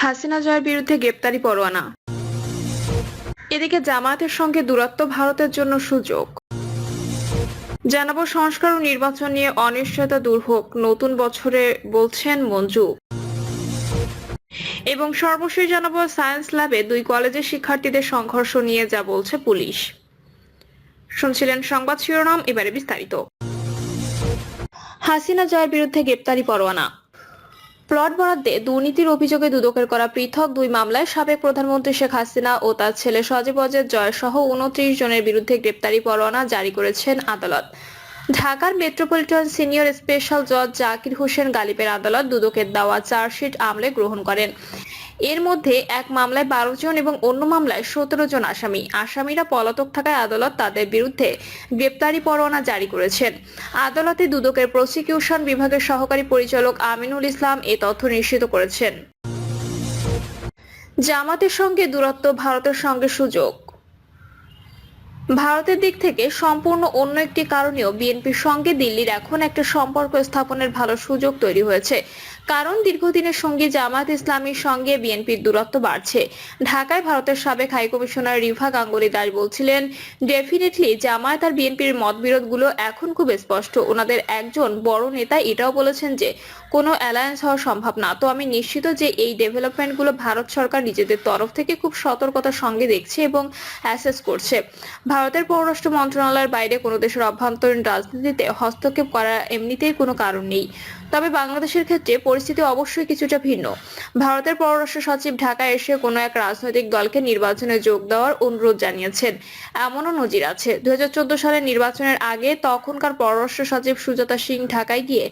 হাসিনা জয়ের বিরুদ্ধে গ্রেপ্তারি পরোয়ানা। এদিকে জামায়াতের সঙ্গে দূরত্ব ভারতের জন্য সুযোগ। জানাবো সংস্কার ও নির্বাচন নিয়ে অনিশ্চয়তা দূর হোক নতুন বছরে, বলছেন মঞ্জু। এবং সর্বশেষ জানাবো সায়েন্স ল্যাবে 2 কলেজের শিক্ষার্থীদের সংঘর্ষ নিয়ে যা বলছে পুলিশ। শুনছিলেন সংবাদ শিরোনাম, এবারে বিস্তারিত। হাসিনা জয়ের বিরুদ্ধে গ্রেপ্তারি পরোয়ানা। প্লট বরাদ্দে দুর্নীতির অভিযোগে দুদকের করা পৃথক 2 মামলায় সাবেক প্রধানমন্ত্রী শেখ হাসিনা ও তার ছেলে সজীব ওয়াজেদ জয় সহ 29 জনের বিরুদ্ধে গ্রেপ্তারি পরোয়ানা জারি করেছেন আদালত। ঢাকার মেট্রোপলিটন সিনিয়র স্পেশাল জজ জাকির হোসেন গালিবের আদালত দুদকের দেওয়া চার্জশিট আমলে গ্রহণ করেন। এর মধ্যে এক মামলায় 12 জন এবং অন্য মামলায় 17 জন আসামিরা পলাতক থাকায় আদালত তাদের বিরুদ্ধে গ্রেপ্তারি পরোয়ানা জারি করেছেন। আদালতে দুদকের প্রসিকিউশন বিভাগের সহকারী পরিচালক আমিনুল ইসলাম এ তথ্য নিশ্চিত করেছেন। জামাতের সঙ্গে দূরত্ব ভারতের সঙ্গে সুযোগ। ভারতের দিক থেকে সম্পূর্ণ অন্য একটি কারণেও বিএনপির সঙ্গে দিল্লির এখন একটা সম্পর্ক স্থাপনের ভালো সুযোগ তৈরি হয়েছে। কারণ দীর্ঘদিনের সঙ্গী জামায়াত ইসলামীর সঙ্গে বিএনপির দূরত্ব বাড়ছে। ঢাকায় ভারতের সাবেক হাইকমিশনার রিভা গাঙ্গুলি দাস বলছিলেন, ডেফিনেটলি জামায়াত আর বিএনপির মতবিরোধগুলো এখন খুব স্পষ্ট। ওনাদের একজন বড় নেতা এটাও বলেছেন যে কোনো অ্যালায়েন্স হওয়া সম্ভব না। তো আমি নিশ্চিত যে এই ডেভেলপমেন্টগুলো ভারত সরকার নিজেদের তরফ থেকে খুব সতর্কতার সঙ্গে দেখছে এবং অ্যাসেস করছে। ভারতের পররাষ্ট্র মন্ত্রণালয়ের বাইরে কোনো দেশের অভ্যন্তরীণ রাজনীতিতে হস্তক্ষেপ করার এমনিতেই কোনো কারণ নেই। তবে বাংলাদেশের ক্ষেত্রে পরিস্থিতি অবশ্যই কিছুটা ভিন্ন। ভারতের পররাষ্ট্র সচিব ঢাকায় এসে কোনো এক রাজনৈতিক দলকে নির্বাচনে যোগ দেওয়ার অনুরোধ জানিয়েছেন, এমনও নজির আছে। 2014 সালের নির্বাচনের আগে তখনকার পররাষ্ট্র সচিব সুজাতা সিং ঢাকায় গিয়ে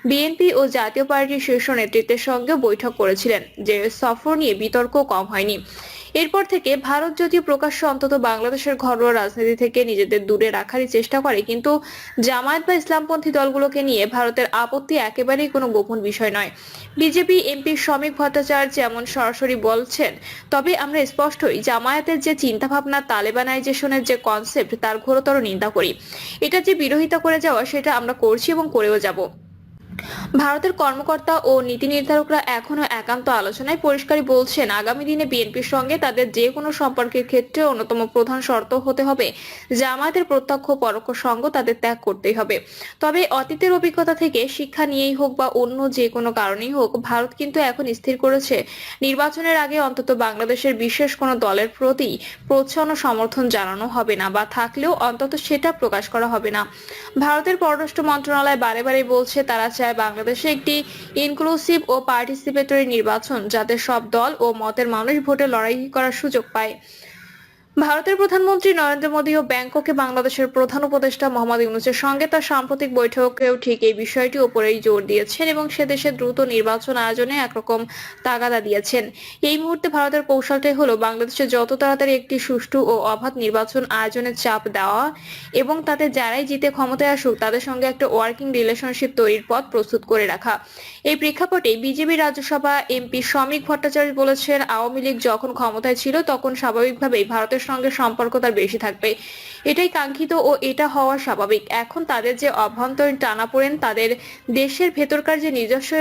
বিএনপি ও জাতীয় পার্টির শীর্ষ নেতৃত্বের সঙ্গে বৈঠক করেছিলেন, যে সফর নিয়ে বিতর্ক কম হয়নি। এরপর থেকে ভারত যদিও প্রকাশ্যে অন্তত বাংলাদেশের ঘরোয়া রাজনীতি থেকে নিজেদের দূরে রাখারই চেষ্টা করে, কিন্তু জামায়াত বা ইসলামপন্থী দলগুলোকে নিয়ে ভারতের আপত্তি একেবারেই কোনো গোপন বিষয় নয়। বিজেপি এমপি শ্রমিক ভট্টাচার্য যেমন সরাসরি বলছেন, তবে আমরা স্পষ্টই জামায়াতের যে চিন্তাভাবনা, তালেবানাইজেশনের যে কনসেপ্ট, তার ঘোরতর নিন্দা করি। এটা যে বিরোধিতা করে যাওয়া, সেটা আমরা করছি এবং করেও যাব। ভারতের কর্মকর্তা ও নীতি নির্ধারকরা এখনো একান্ত আলোচনায় পরিষ্কারই বলছেন, আগামী দিনে বিএনপির সঙ্গে তাদের যে কোনো সম্পর্কের ক্ষেত্রে অন্যতম প্রধান শর্ত হতে হবে জামায়াতের প্রত্যক্ষ পরোক্ষ সঙ্গ তাদের ত্যাগ করতেই হবে। তবে অতীতের অভিজ্ঞতা থেকে শিক্ষা নিয়েই হোক বা অন্য যে কোনো কারণেই হোক, ভারত কিন্তু এখন স্থির করেছে নির্বাচনের আগে অন্তত বাংলাদেশের বিশেষ কোনো দলের প্রতি প্রচ্ছন্ন সমর্থন জানানো হবে না, বা থাকলেও অন্তত সেটা প্রকাশ করা হবে না। ভারতের পররাষ্ট্র মন্ত্রণালয় বারে বারে বলছে তারা চায় বাংলাদেশে একটি ইনক্লুসিভ ও পার্টিসিপেটরি নির্বাচন, যাতে সব দল ও মতের মানুষ ভোটে লড়াই করার সুযোগ পায়। ভারতের প্রধানমন্ত্রী নরেন্দ্র মোদী ও ব্যাংককে বাংলাদেশের প্রধান উপদেষ্টা মোহাম্মদ ইউনূসের সঙ্গে তার সাম্প্রতিক বৈঠকেও ঠিক এই বিষয়টি উপরেই জোর দিয়েছেন এবং সে দেশে দ্রুত নির্বাচন আয়োজনে একরকম তাগাদা দিয়েছেন। এই মুহূর্তে ভারতের কৌশলটাই হলো বাংলাদেশে যত তাড়াতাড়ি একটি সুষ্ঠু ও অবাধ নির্বাচন আয়োজনের চাপ দেওয়া এবং তাতে যারাই জিতে ক্ষমতায় আসুক তাদের সঙ্গে একটা ওয়ার্কিং রিলেশনশিপ তৈরির পথ প্রস্তুত করে রাখা। এই প্রেক্ষাপটে বিজেপি রাজ্যসভা এমপি শ্রমিক ভট্টাচার্য বলেছেন, আওয়ামী লীগ যখন ক্ষমতায় ছিল তখন স্বাভাবিকভাবেই ভারতের সঙ্গে সম্পর্ক তার বেশি থাকবে। এটাই কাঙ্ক্ষিত ও এটা হওয়া স্বাভাবিক। এখন তাদের যে অভ্যন্তরীণ টানাপোড়েন, তাদের দেশের ভেতরকার যে নিজস্ব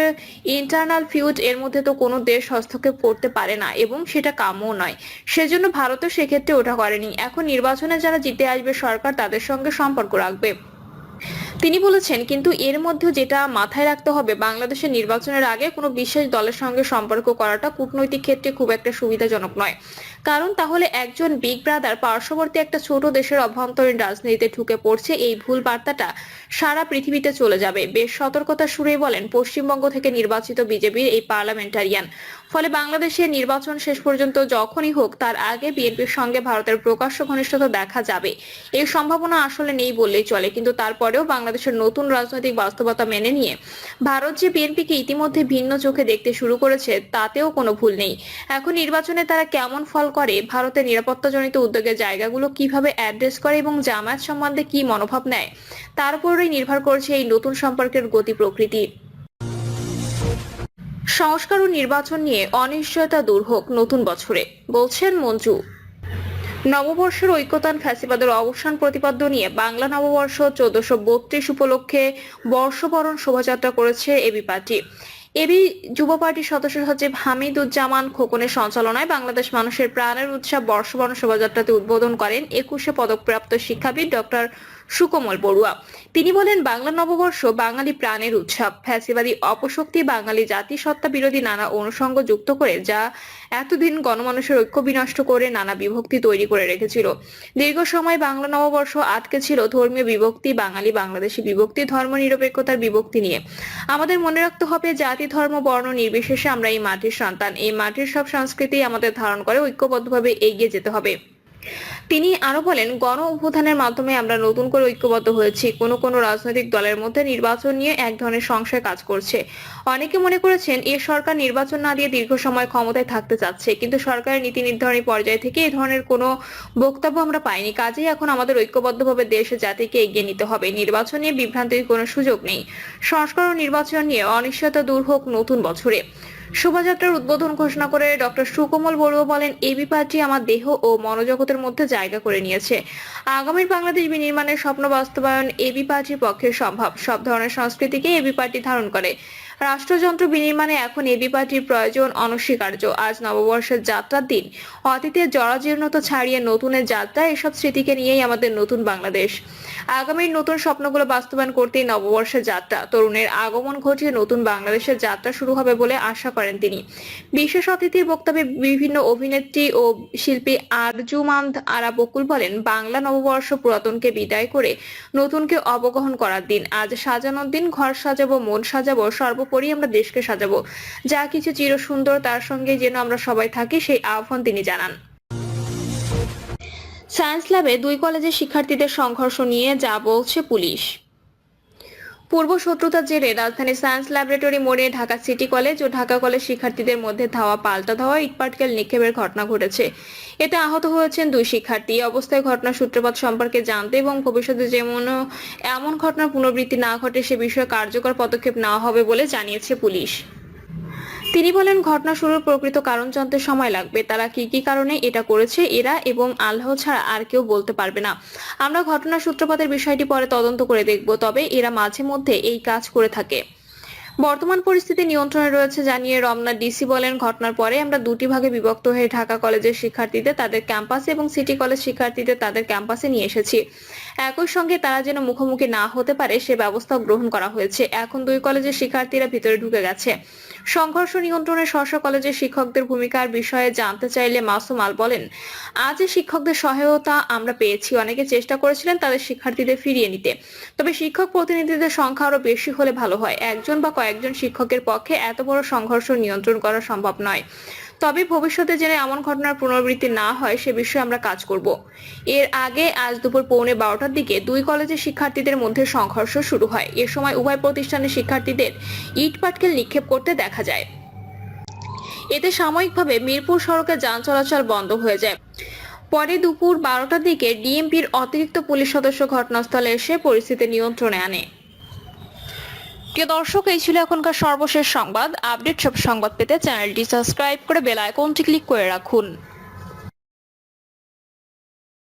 ইন্টারনাল ফিউড, এর মধ্যে তো কোনো দেশ হস্তক্ষেপ করতে পারে না এবং সেটা কাম্যও নয়। সেজন্য ভারতও সেক্ষেত্রে ওটা করেনি। এখন নির্বাচনে যারা জিতে আসবে সরকার তাদের সঙ্গে সম্পর্ক রাখবে, তিনি বলেছেন। কিন্তু এর মধ্যে যেটা মাথায় রাখতে হবে, বাংলাদেশের নির্বাচনের আগে কোনো বিশেষ দলের সঙ্গে সম্পর্ক করাটা কূটনৈতিক ক্ষেত্রে খুব একটা সুবিধাজনক নয়। কারণ তাহলে একজন বিগ ব্রাদার পার্শ্ববর্তী একটা ছোট দেশের অভ্যন্তরীণ রাজনীতিতে ঢুকে পড়ছে, এই ভুল বার্তাটা সারা পৃথিবীতে চলে যাবে। বেশ সতর্কতার সুরেই বলেন পশ্চিমবঙ্গ থেকে নির্বাচিত বিজেপির এই পার্লামেন্টারিয়ান। ফলে বাংলাদেশের নির্বাচন শেষ পর্যন্ত যখনই হোক, তার আগে বিএনপির সঙ্গে ভারতের প্রকাশ্য ঘনিষ্ঠতা দেখা যাবে, এই সম্ভাবনা আসলে নেই বললেই চলে। কিন্তু তারপরেও বাংলাদেশের নতুন রাজনৈতিক বাস্তবতা মেনে নিয়ে ভারত যে বিএনপিকে ইতিমধ্যে ভিন্ন চোখে দেখতে শুরু করেছে, তাতেও কোনো ভুল নেই। এখন নির্বাচনে তারা কেমন ফল করে, ভারতের নিরাপত্তাজনিত উদ্যোগের জায়গাগুলো কিভাবে অ্যাড্রেস করে এবং জামায়াত সম্বন্ধে কি মনোভাব নেয়, তার উপরেই নির্ভর করছে এই নতুন সম্পর্কের গতি প্রকৃতি। সংস্কার ও নির্বাচন নিয়ে অনিশ্চয়তা দূর হোক নতুন বছরে, বলছেন মঞ্জু। নববর্ষের ঐক্যতান ফ্যাসিবাদের অবসান প্রতিপাদ্য নিয়ে বাংলা নববর্ষ 1432 উপলক্ষে বর্ষবরণ শোভাযাত্রা করেছে এবি পার্টি। এবি যুব পার্টির সদস্য সচিব হামিদুজ্জামান খোকনের সঞ্চালনায় বাংলাদেশ মানুষের প্রাণের উৎসব বর্ষবরণ শোভাযাত্রাতে উদ্বোধন করেন 21শে পদকপ্রাপ্ত শিক্ষাবিদ ডক্টর সুকোমল বড়ুয়া। তিনি বলেন, বাংলা নববর্ষ বাঙালি প্রাণের উৎসব। ফ্যাসিবাদী অপশক্তি বাঙালি জাতিসত্তা বিরোধী নানা অনুষঙ্গ যুক্ত করে যা এতদিন গণমানুষের ঐক্য বিনষ্ট করে নানা বিভক্তি তৈরি করে রেখেছিল। দীর্ঘ সময় বাংলা নববর্ষ আটকে ছিল ধর্মীয় বিভক্তি, বাঙালি বাংলাদেশি বিভক্তি, ধর্ম নিরপেক্ষতার বিভক্তি নিয়ে। আমাদের মনে রাখতে হবে, জাতি ধর্ম বর্ণ নির্বিশেষে আমরা এই মাটির সন্তান। এই মাটির সব সংস্কৃতি আমাদের ধারণ করে ঐক্যবদ্ধভাবে এগিয়ে যেতে হবে। তিনি আরো বলেন, গণ অভ্যুত্থানের মাধ্যমে আমরা নতুন করে ঐক্যবদ্ধ হয়েছি। কোনো রাজনৈতিক দলের মধ্যে নির্বাচন নিয়ে এক ধরনের সংশয় কাজ করছে। অনেকে মনে করেছেন এ সরকার নির্বাচন না দিয়ে দীর্ঘ সময় ক্ষমতায় থাকতে চাচ্ছে, কিন্তু সরকারের নীতি নির্ধারণী পর্যায় থেকে এই ধরনের কোনো বক্তব্য আমরা পাইনি। কাজেই এখন আমাদের ঐক্যবদ্ধভাবে দেশ জাতিকে এগিয়ে নিতে হবে। নির্বাচন নিয়ে বিভ্রান্তির কোনো সুযোগ নেই। সংস্কার ও নির্বাচন নিয়ে অনিশ্চয়তা দূর হোক নতুন বছরে। শোভাযাত্রার উদ্বোধন ঘোষণা করে ডক্টর সুকোমল বড়ুয়া বলেন, এবি পার্টি আমার দেহ ও মনোজগতের মধ্যে জায়গা করে নিয়েছে। আগামীর বাংলাদেশ বিনির্মাণের স্বপ্ন বাস্তবায়ন এবি পার্টির পক্ষে সম্ভব। সব ধরনের সংস্কৃতিকে এবি পার্টি ধারণ করে। রাষ্ট্রযন্ত্র বিনির্মাণে এখন এবি পার্টির প্রয়োজন অনস্বীকার্য। আজ নববর্ষের যাত্রার দিন। অতীতের জরাজীর্ণতা ছাড়িয়ে নতুনের যাত্রা, এসব স্মৃতিকে নিয়েই আমাদের নতুন বাংলাদেশ। আগামীর নতুন স্বপ্নগুলো বাস্তবায়ন করতেই নববর্ষের যাত্রা। তরুণের আগমন ঘটিয়ে নতুন বাংলাদেশের যাত্রা শুরু হবে বলে আশা করেন তিনি। বিশেষ অতিথির বক্তব্যে বিভিন্ন অভিনেত্রী ও শিল্পী আরজুমান্দ আরা বকুল বলেন, বাংলা নববর্ষ পুরাতনকে বিদায় করে নতুনকে অবগাহন করার দিন। আজ সাজানোর দিন। ঘর সাজাবো, মন সাজাবো, সর্বোপরি আমরা দেশকে সাজাবো। যা কিছু চির সুন্দর তার সঙ্গে যেন আমরা সবাই থাকি, সেই আহ্বান তিনি জানান। সায়েন্স ল্যাবে 2 কলেজের শিক্ষার্থীদের সংঘর্ষ নিয়ে যা বলছে পুলিশ। পূর্ব শত্রুতার জেরে রাজধানীর সায়েন্স ল্যাবরেটরি মোড়ে ঢাকা সিটি কলেজ ও ঢাকা কলেজ শিক্ষার্থীদের মধ্যে পাল্টা ধাওয়া ইটপাটকেল নিক্ষেপের ঘটনা ঘটেছে। এতে আহত হয়েছেন 2 শিক্ষার্থী। এই অবস্থায় ঘটনার সূত্রপাত সম্পর্কে জানতে এবং ভবিষ্যতে এমন ঘটনার পুনরাবৃত্তি না ঘটে সে বিষয়ে কার্যকর পদক্ষেপ নেওয়া হবে বলে জানিয়েছে পুলিশ। তিনি বলেন, ঘটনা শুরুর প্রকৃত কারণ জানতে সময় লাগবে। তারা কি কারণে এটা করেছে এরা এবং আল্লাহ ছাড়া আর কেউ বলতে পারবে না। আমরা ঘটনার সূত্রপাতের বিষয়টি পরে তদন্ত করে দেখব, তবে এরা মাঝে মধ্যে এই কাজ করে থাকে। বর্তমান পরিস্থিতি নিয়ন্ত্রণে রয়েছে জানিয়ে রমনা ডিসি বলেন, ঘটনার পরে আমরা 2টি ভাগে বিভক্ত হয়ে ঢাকা কলেজের শিক্ষার্থীদের তাদের ক্যাম্পাসে এবং সিটি কলেজ শিক্ষার্থীদের তাদের ক্যাম্পাসে নিয়ে এসেছি। একই সঙ্গে তারা যেন মুখোমুখি না হতে পারে সে ব্যবস্থা গ্রহণ করা হয়েছে। এখন 2 কলেজের শিক্ষার্থীরা ভিতরে ঢুকে গেছে। সংঘর্ষ নিয়ন্ত্রণে স্ব কলেজের শিক্ষকদের ভূমিকার বিষয়ে জানতে চাইলে মাসুম আল বলেন, আজ শিক্ষকদের সহায়তা আমরা পেয়েছি। অনেকে চেষ্টা করেছিলেন তাদের শিক্ষার্থীদের ফিরিয়ে নিতে, তবে শিক্ষক প্রতিনিধিদের সংখ্যা আরো বেশি হলে ভালো হয়। একজন বা কয়েকজন শিক্ষকের পক্ষে এত বড় সংঘর্ষ নিয়ন্ত্রণ করা সম্ভব নয়। তবে ভবিষ্যতে যেন এমন ঘটনার পুনরাবৃত্তি না হয় সে বিষয়ে আমরা কাজ করব। এর আগে আজ দুপুর 12:15টার দিকে 2 কলেজের শিক্ষার্থীদের মধ্যে সংঘর্ষ শুরু হয়। এ সময় উভয় প্রতিষ্ঠানের শিক্ষার্থীদের ইটপাটকেল নিক্ষেপ করতে দেখা যায়। এতে সাময়িকভাবে মিরপুর সড়কে যান চলাচল বন্ধ হয়ে যায়। পরে দুপুর 12টার দিকে ডিএমপির অতিরিক্ত পুলিশ সদস্য ঘটনাস্থলে এসে পরিস্থিতি নিয়ন্ত্রণে আনে। প্রিয় দর্শক, এই ছিল এখনকার সর্বশেষ সংবাদ। আপডেট সব সংবাদ পেতে চ্যানেলটি সাবস্ক্রাইব করে বেল আইকনটি ক্লিক করে রাখুন।